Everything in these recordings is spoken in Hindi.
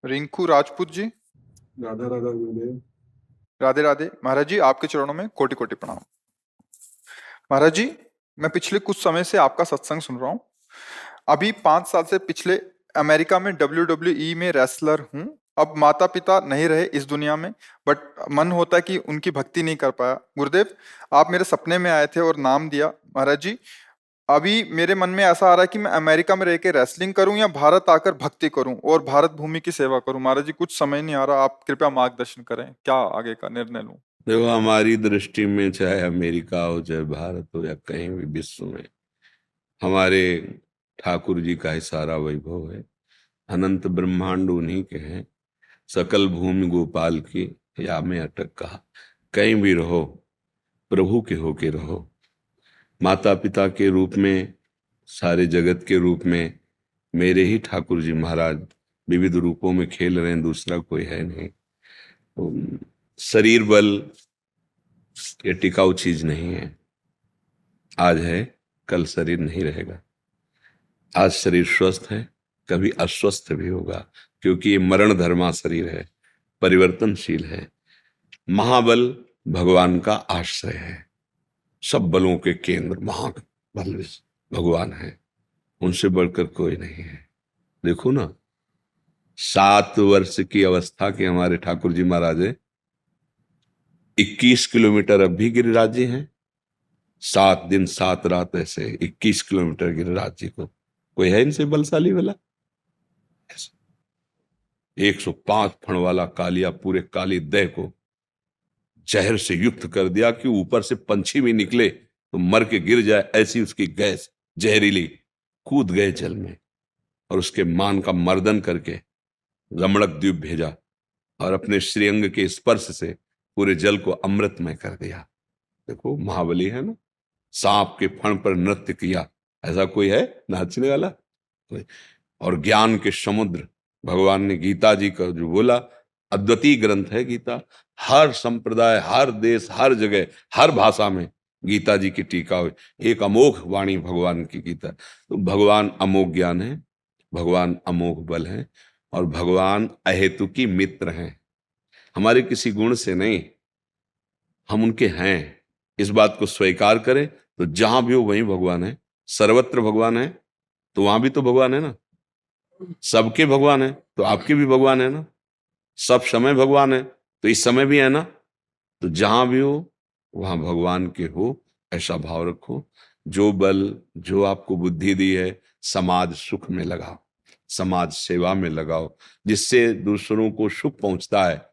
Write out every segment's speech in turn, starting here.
रिंकू राजपूत जी। राधा राधा गुरुदेव। राधे राधे महाराज जी, आपके चरणों में कोटि कोटि प्रणाम। महाराज जी, मैं पिछले कुछ समय से आपका सत्संग सुन रहा हूँ। अभी 5 साल से पिछले अमेरिका में WWE में रेसलर हूँ। अब माता पिता नहीं रहे इस दुनिया में, बट मन होता है कि उनकी भक्ति नहीं कर पाया। गुरुदेव, आप मेरे सपने में आए थे और नाम दिया। महाराज जी, अभी मेरे मन में ऐसा आ रहा है कि मैं अमेरिका में रह के रेसलिंग करूं या भारत आकर भक्ति करूं और भारत भूमि की सेवा करूं। महाराज जी, कुछ समझ नहीं आ रहा, आप कृपया मार्गदर्शन करें, क्या आगे का निर्णय लूं। देखो, हमारी दृष्टि में चाहे अमेरिका हो, चाहे भारत हो, या कहीं भी विश्व में, हमारे ठाकुर जी का ही सारा वैभव है। अनंत ब्रह्मांड उन्हीं के हैं। सकल भूमि गोपाल की, या में अटक कहा। कहीं भी रहो, प्रभु के होके रहो। माता पिता के रूप में, सारे जगत के रूप में मेरे ही ठाकुर जी महाराज विविध रूपों में खेल रहे हैं, दूसरा कोई है नहीं। तो शरीर बल ये टिकाऊ चीज नहीं है। आज है, कल शरीर नहीं रहेगा। आज शरीर स्वस्थ है, कभी अस्वस्थ भी होगा, क्योंकि ये मरण धर्मा शरीर है, परिवर्तनशील है। महाबल भगवान का आश्रय है। सब बलों के केंद्र महाबल भगवान है, उनसे बढ़कर कोई नहीं है। देखो ना, 7 वर्ष की अवस्था के हमारे ठाकुर जी महाराज 21 किलोमीटर अब भी गिरिराजी हैं। 7 दिन 7 रात ऐसे 21 किलोमीटर गिरिराज जी को कोई है इनसे बलशाली वाला? 105 फण वाला कालिया पूरे काली देह को जहर से युक्त कर दिया कि ऊपर से पंछी भी निकले तो मर के गिर जाए, ऐसी उसकी गैस जहरीली। कूद गए जल में और उसके मान का मर्दन करके रमणक द्वीप भेजा और अपने श्रीअंग के स्पर्श से पूरे जल को अमृतमय कर दिया। देखो, महाबली है ना। सांप के फण पर नृत्य किया, ऐसा कोई है नाचने वाला? कोई। और ज्ञान के समुद्र भगवान ने गीता जी का जो बोला, अद्वितीय ग्रंथ है गीता। हर संप्रदाय, हर देश, हर जगह, हर भाषा में गीता जी की टीका हुई। एक अमोघ वाणी भगवान की गीता। तो भगवान अमोघ ज्ञान है, भगवान अमोघ बल है, और भगवान अहेतुकी मित्र हैं। हमारे किसी गुण से नहीं, हम उनके हैं। इस बात को स्वीकार करें तो जहां भी हो वहीं भगवान है। सर्वत्र भगवान है तो वहां भी तो भगवान है ना। सबके भगवान है तो आपके भी भगवान है ना। सब समय भगवान है तो इस समय भी है ना। तो जहां भी हो वहां भगवान के हो, ऐसा भाव रखो। जो बल, जो आपको बुद्धि दी है, समाज सुख में लगाओ, समाज सेवा में लगाओ। जिससे दूसरों को सुख पहुंचता है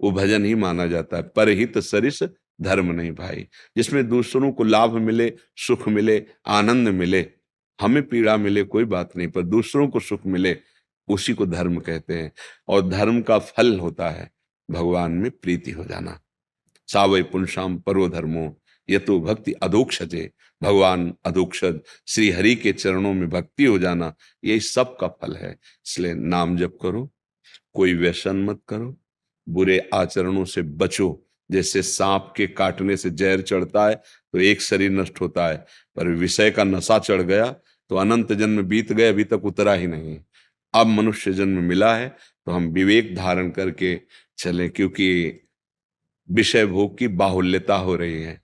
वो भजन ही माना जाता है। परहित सरिस धर्म नहीं भाई। जिसमें दूसरों को लाभ मिले, सुख मिले, आनंद मिले, हमें पीड़ा मिले कोई बात नहीं, पर दूसरों को सुख मिले, उसी को धर्म कहते हैं। और धर्म का फल होता है भगवान में प्रीति हो जाना। सावै पुंसाम परो धर्मो ये तो भक्ति अधोक्षजे। भगवान अधोक्षज श्री हरि के चरणों में भक्ति हो जाना, यही सब का फल है। इसलिए नाम जप करो, कोई व्यसन मत करो, बुरे आचरणों से बचो। जैसे सांप के काटने से जहर चढ़ता है तो एक शरीर नष्ट होता है, पर विषय का नशा चढ़ गया तो अनंत जन्म बीत गए, अभी तक उतरा ही नहीं। अब मनुष्य जन्म मिला है तो हम विवेक धारण करके चलें, क्योंकि विषय भोग की बाहुल्यता हो रही है।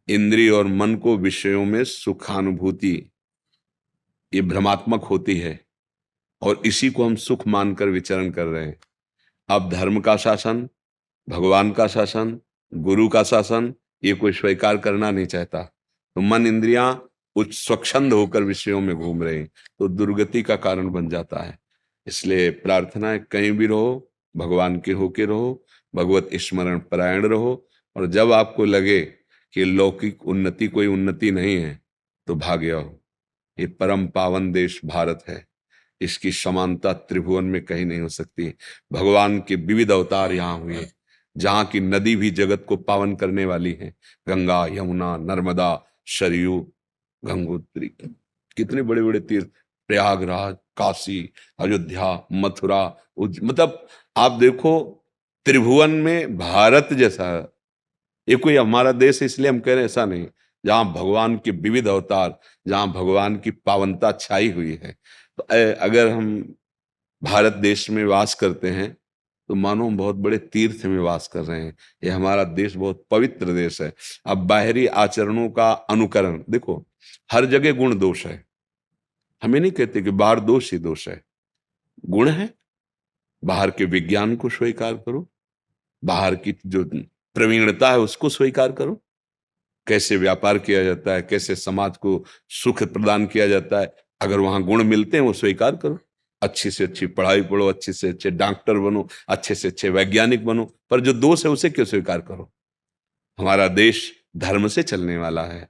इंद्रिय और मन को विषयों में सुखानुभूति ये भ्रमात्मक होती है, और इसी को हम सुख मानकर विचरण कर रहे हैं। अब धर्म का शासन, भगवान का शासन, गुरु का शासन, ये कोई स्वीकार करना नहीं चाहता। तो मन इंद्रियां उच्च स्वच्छंद होकर विषयों में घूम रहे हैं, तो दुर्गति का कारण बन जाता है। इसलिए प्रार्थना है, कहीं भी रहो भगवान के होके रहो, भगवत स्मरण परायण रहो। और जब आपको लगे कि लौकिक उन्नति कोई उन्नति नहीं है तो भाग जाओ। ये परम पावन देश भारत है, इसकी समानता त्रिभुवन में कहीं नहीं हो सकती। भगवान के विविध अवतार यहाँ हुए, जहाँ की नदी भी जगत को पावन करने वाली है। गंगा, यमुना, नर्मदा, सरयू, गंगोत्री, कितने बड़े बड़े तीर्थ, प्रयागराज, काशी, अयोध्या, मथुरा, मतलब आप देखो, त्रिभुवन में भारत जैसा ये कोई हमारा देश है इसलिए हम कह रहे हैं, ऐसा नहीं। जहां भगवान के विविध अवतार, जहां भगवान की पावनता छाई हुई है। तो अगर हम भारत देश में वास करते हैं तो मानो हम बहुत बड़े तीर्थ में वास कर रहे हैं। ये हमारा देश बहुत पवित्र देश है। अब बाहरी आचरणों का अनुकरण देखो, हर जगह गुण दोष है। हमें नहीं कहते कि बाहर दोष ही दोष है, गुण है। बाहर के विज्ञान को स्वीकार करो, बाहर की जो प्रवीणता है उसको स्वीकार करो, कैसे व्यापार किया जाता है, कैसे समाज को सुख प्रदान किया जाता है। अगर वहां गुण मिलते हैं वो स्वीकार करो। अच्छी से अच्छी पढ़ाई पढ़ो, अच्छे से अच्छे डॉक्टर बनो, अच्छे से अच्छे वैज्ञानिक बनो, पर जो दोष है उसे क्यों स्वीकार करो। हमारा देश धर्म से चलने वाला है,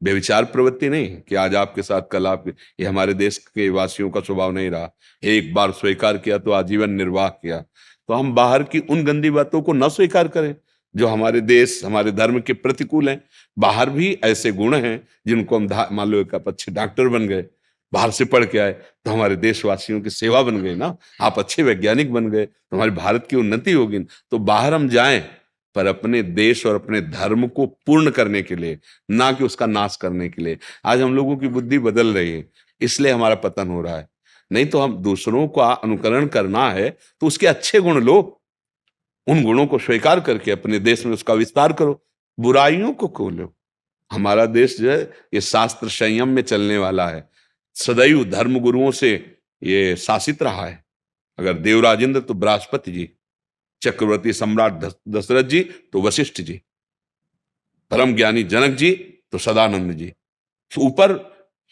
व्यभिचार प्रवृत्ति नहीं कि आज आपके साथ कल आप। ये हमारे देश के वासियों का स्वभाव नहीं रहा। एक बार स्वीकार किया तो आजीवन निर्वाह किया। तो हम बाहर की उन गंदी बातों को न स्वीकार करें जो हमारे देश हमारे धर्म के प्रतिकूल हैं। बाहर भी ऐसे गुण हैं जिनको हम मान लो एक आप अच्छे डॉक्टर बन गए, बाहर से पढ़ के आए तो हमारे देशवासियों की सेवा बन गई ना। आप अच्छे वैज्ञानिक बन गए तो हमारे भारत की उन्नति होगी। तो बाहर हम जाएं पर अपने देश और अपने धर्म को पूर्ण करने के लिए, ना कि उसका नाश करने के लिए। आज हम लोगों की बुद्धि बदल रही है, इसलिए हमारा पतन हो रहा है। नहीं तो हम दूसरों का अनुकरण करना है तो उसके अच्छे गुण लो, उन गुणों को स्वीकार करके अपने देश में उसका विस्तार करो, बुराइयों को खोलो। हमारा देश जो है ये शास्त्र संयम में चलने वाला है, सदैव धर्म गुरुओं से ये शासित रहा है। अगर देवराजेंद्र तो बृहस्पति जी, चक्रवर्ती सम्राट दशरथ जी तो वशिष्ठ जी, परम ज्ञानी जनक जी तो सदानंद जी। ऊपर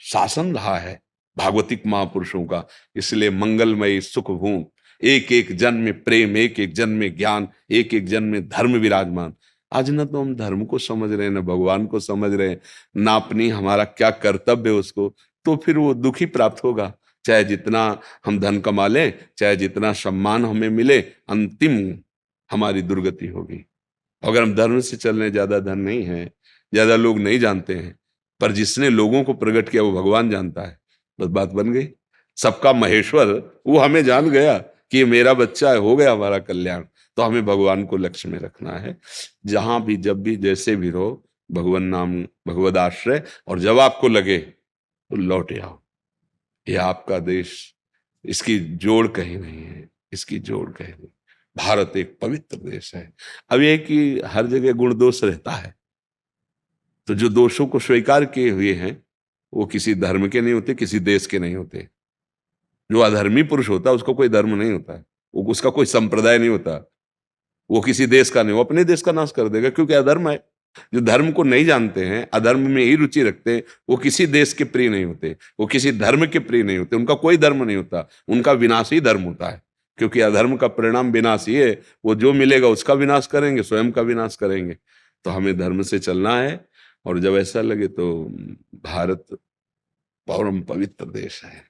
शासन रहा है भागवतिक महापुरुषों का। इसलिए मंगलमयी सुख भूमि, एक एक जन में प्रेम, एक एक जन में ज्ञान, एक एक जन में धर्म विराजमान। आज न तो हम धर्म को समझ रहे हैं, न भगवान को समझ रहे हैं, ना अपनी हमारा क्या कर्तव्य है उसको। तो फिर वो दुखी प्राप्त होगा। चाहे जितना हम धन कमा लें, चाहे जितना सम्मान हमें मिले, अंतिम हमारी दुर्गति होगी। अगर हम धर्म से चल रहे, ज्यादा धन नहीं है, ज्यादा लोग नहीं जानते हैं, पर जिसने लोगों को प्रकट किया वो भगवान जानता है, बस बात बन गई। सबका महेश्वर वो हमें जान गया कि ये मेरा बच्चा है, हो गया हमारा कल्याण। तो हमें भगवान को लक्ष्य में रखना है। जहां भी जब भी जैसे भी रहो, भगवान नाम भगवद आश्रय, और जब आपको लगे तो लौट आओ। ये आपका देश, इसकी जोड़ कहीं नहीं है, इसकी जोड़ कहीं नहीं। भारत एक पवित्र देश है। अब ये कि हर जगह गुण दोष रहता है, तो जो दोषों को स्वीकार किए हुए हैं वो किसी धर्म के नहीं होते, किसी देश के नहीं होते। जो अधर्मी पुरुष होता है उसका कोई धर्म नहीं होता है, वो उसका कोई संप्रदाय नहीं होता, वो किसी देश का नहीं, वो अपने देश का नाश कर देगा, क्योंकि अधर्म है। जो धर्म को नहीं जानते हैं, अधर्म में ही रुचि रखते हैं, वो किसी देश के प्रिय नहीं होते, वो किसी धर्म के प्रिय नहीं होते, उनका कोई धर्म नहीं होता, उनका विनाशी धर्म होता है। क्योंकि अधर्म का परिणाम विनाश ही है। वो जो मिलेगा उसका विनाश करेंगे, स्वयं का विनाश करेंगे। तो हमें धर्म से चलना है। और जब ऐसा लगे तो भारत परम पवित्र देश है,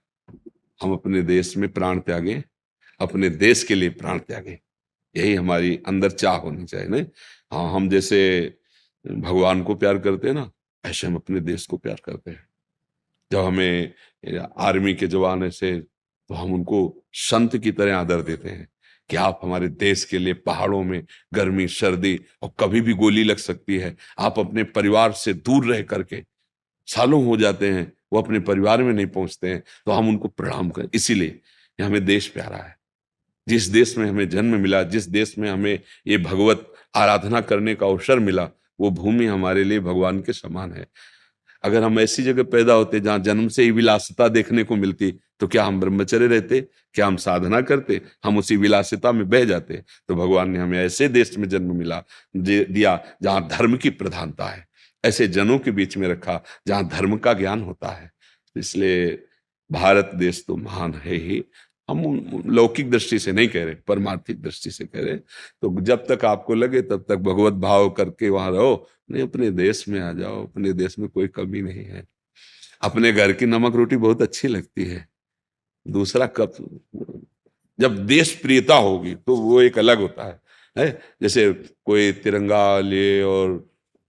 हम अपने देश में प्राण त्यागें, अपने देश के लिए प्राण त्यागें, यही हमारी अंदर चाह होनी चाहिए। नहीं, हाँ, हम जैसे भगवान को प्यार करते हैं ना, ऐसे हम अपने देश को प्यार करते हैं। जब हमें आर्मी के जवान ऐसे, तो हम उनको संत की तरह आदर देते हैं कि आप हमारे देश के लिए पहाड़ों में गर्मी सर्दी और कभी भी गोली लग सकती है, आप अपने परिवार से दूर रह करके, सालों हो जाते हैं वो अपने परिवार में नहीं पहुंचते हैं, तो हम उनको प्रणाम करें। इसीलिए हमें देश प्यारा है। जिस देश में हमें जन्म मिला, जिस देश में हमें ये भगवत आराधना करने का अवसर मिला, वो भूमि हमारे लिए भगवान के समान है। अगर हम ऐसी जगह पैदा होते जहां जन्म से ही विलासिता देखने को मिलती, तो क्या हम ब्रह्मचर्य रहते, क्या हम साधना करते? हम उसी विलासिता में बह जाते। तो भगवान ने हमें ऐसे देश में जन्म मिला दिया जहां धर्म की प्रधानता है, ऐसे जनों के बीच में रखा जहां धर्म का ज्ञान होता है। इसलिए भारत देश तो महान है ही। हम लौकिक दृष्टि से नहीं कह रहे, परमार्थिक दृष्टि से कह रहे। तो जब तक आपको लगे तब तक भगवत भाव करके वहां रहो। नहीं, अपने देश में आ जाओ, अपने देश में कोई कमी नहीं है। अपने घर की नमक रोटी बहुत अच्छी लगती है, दूसरा कब, जब देश प्रियता होगी तो वो एक अलग होता है। जैसे कोई तिरंगा ले और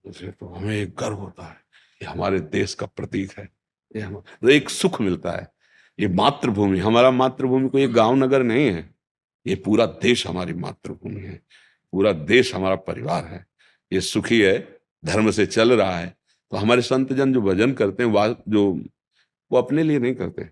तो हमें एक गर्व होता है, ये हमारे देश का प्रतीक है, ये तो एक सुख मिलता है। ये मातृभूमि, हमारा मातृभूमि कोई गांव नगर नहीं है, ये पूरा देश हमारी मातृभूमि है, पूरा देश हमारा परिवार है। ये सुखी है, धर्म से चल रहा है। तो हमारे संत जन जो भजन करते हैं, वो अपने लिए नहीं करते,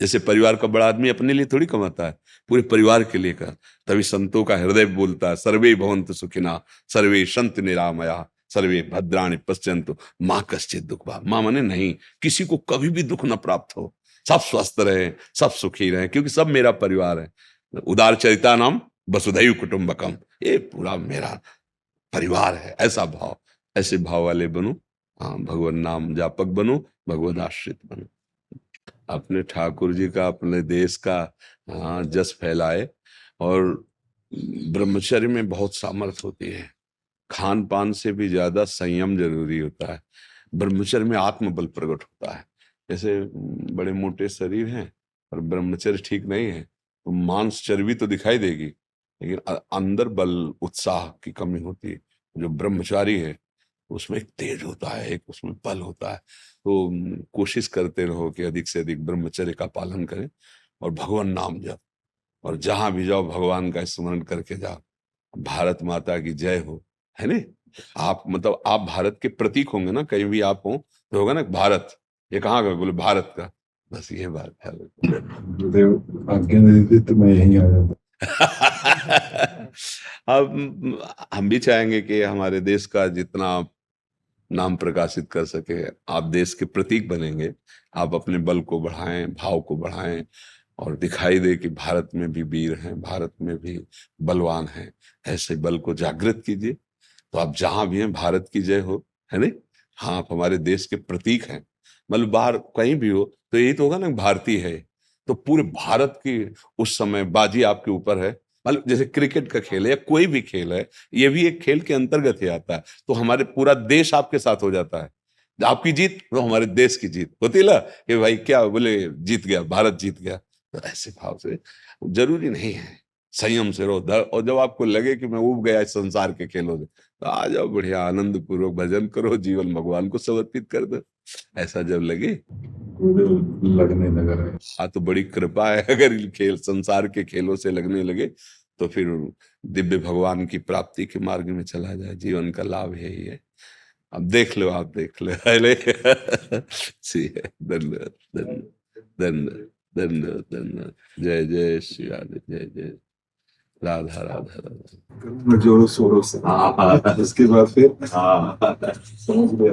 जैसे परिवार का बड़ा आदमी अपने लिए थोड़ी कमाता है, पूरे परिवार के लिए का। तभी संतों का हृदय बोलता है, सर्वे भवन्तु सुखिना, सर्वे सन्तु निरामया, सर्वे भद्राणि पश्यन्तु माँ कश्चित् दुःख भाग्। माँ माने नहीं, किसी को कभी भी दुख न प्राप्त हो, सब स्वस्थ रहे, सब सुखी रहे, क्योंकि सब मेरा परिवार है। उदार चरिता नाम वसुधैव कुटुम्बकम, ये पूरा मेरा परिवार है। ऐसा भाव, ऐसे भाव वाले बनो। हाँ, भगवान नाम जापक बनो, भगवद आश्रित बनो। अपने ठाकुर जी का, अपने देश का जस फैलाए। और ब्रह्मचर्य में बहुत सामर्थ्य होती है। खान पान से भी ज्यादा संयम जरूरी होता है। ब्रह्मचर्य में आत्मबल प्रकट होता है। जैसे बड़े मोटे शरीर हैं और ब्रह्मचर्य ठीक नहीं है तो मांस चर्बी तो दिखाई देगी, लेकिन अंदर बल उत्साह की कमी होती है। जो ब्रह्मचारी है उसमें एक तेज होता है, एक उसमें बल होता है। तो कोशिश करते रहो कि अधिक से अधिक ब्रह्मचर्य का पालन करें और भगवान नाम जप, और जहां भी जाओ भगवान का स्मरण करके जाओ। भारत माता की जय हो, है ने। आप मतलब आप भारत के प्रतीक होंगे ना, कहीं भी आप हो तो होगा ना भारत, ये कहाँ का, बोले भारत का, बस ये बात है। गुरुदेव आज्ञा दे देते तो मैं यहीं आ जाता। अब हम भी चाहेंगे कि हमारे देश का जितना आप नाम प्रकाशित कर सके, आप देश के प्रतीक बनेंगे। आप अपने बल को बढ़ाएं, भाव को बढ़ाएं, और दिखाई दे कि भारत में भी वीर हैं, भारत में भी बलवान हैं। ऐसे बल को जागृत कीजिए, तो आप जहां भी हैं भारत की जय हो, है नहीं। हाँ, आप हमारे देश के प्रतीक हैं। मतलब बाहर कहीं भी हो तो यही तो होगा ना, भारतीय है। तो पूरे भारत की उस समय बाजी आपके ऊपर है। मतलब जैसे क्रिकेट का खेल है या कोई भी खेल है, ये भी एक खेल के अंतर्गत ही आता है। तो हमारे पूरा देश आपके साथ हो जाता है। आपकी जीत तो हमारे देश की जीत होती है ना, कि भाई क्या बोले, जीत गया, भारत जीत गया। तो ऐसे भाव से जरूरी नहीं है, संयम से रहो। और जब आपको लगे कि मैं उब गया इस संसार के खेलों से, तो आ जाओ, बढ़िया आनंद पूर्वक भजन करो, जीवन भगवान को समर्पित कर दो। ऐसा जब लगे, गुरुदेव लगने लगा है। हाँ, तो बड़ी कृपा है। अगर इन खेल, संसार के खेलों से लगने लगे तो फिर दिव्य भगवान की प्राप्ति के मार्ग में चला जाए। जीवन का लाभ यही है। अब देख लो, आप देख लो। धन्यवाद, धन्यवाद, धन्यवाद, धन्यवाद, धन्यवाद। जय जय श्री राधे, जय जय राधा राधा राधा। जोरों शोरों से, उसके बाद फिर समझ गया।